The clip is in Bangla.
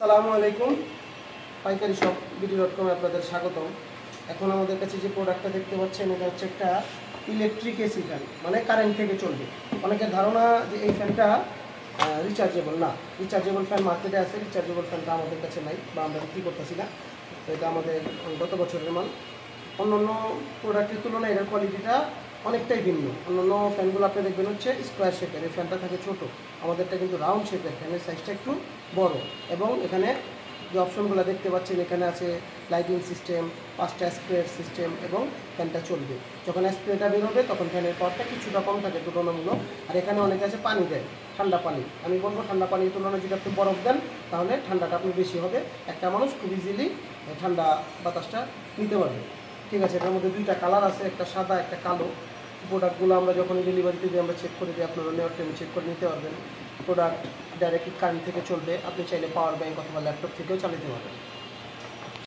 আসসালামু আলাইকুম, পাইকারি শপ বিডি.কমে আপনাদের স্বাগতম। এখন আমাদের কাছে যে প্রোডাক্টটা দেখতে পাচ্ছেন এটা হচ্ছে একটা ইলেকট্রিক এসি ফ্যান, মানে কারেন্ট থেকে চলবে। অনেকের ধারণা যে এই ফ্যানটা রিচার্জেবল না। রিচার্জেবল ফ্যান মার্কেটে আছে, রিচার্জেবল ফ্যানটা আমাদের কাছে নাই বা আমরা বিক্রি করতেছি না। তো এটা আমাদের গত বছরের মাল। অন্যান্য প্রোডাক্টের তুলনায় এটার কোয়ালিটিটা অনেকটাই ভিন্ন। অন্যান্য ফ্যানগুলো আপনি দেখবেন হচ্ছে স্কোয়ার শেপের, এই ফ্যানটা থাকে ছোটো, আমাদেরটা কিন্তু রাউন্ড শেপের। ফ্যানের সাইজটা একটু বড় এবং এখানে যে অপশনগুলো দেখতে পাচ্ছেন এখানে আছে লাইটিং সিস্টেম, 5টা স্প্রে সিস্টেম এবং ফ্যানটা চলবে। যখন স্প্রেটা বেরোবে তখন ফ্যানের পাওয়ারটা কিছুটা কম থাকে তুলনামূলক। আর এখানে অনেকে আছে পানি দেয়, ঠান্ডা পানি। আমি বলবো ঠান্ডা পানির তুলনায় যদি আপনি বরফ দেন তাহলে ঠান্ডাটা আপনি বেশি হবে, একটা মানুষ খুব ইজিলি ঠান্ডা বাতাসটা নিতে পারবে। ঠিক আছে, এটার মধ্যে 2টা কালার আছে, একটা সাদা একটা কালো। প্রোডাক্টগুলো আমরা যখন ডেলিভারিতে দিই আমরা চেক করে দিই, আপনারা নেওয়ার টাইমে চেক করে নিতে পারবেন। প্রোডাক্ট ডাইরেক্টলি কারেন্ট থেকে চলবে, আপনি চাইলে পাওয়ার ব্যাংক অথবা ল্যাপটপ থেকেও চালাতে পারবেন।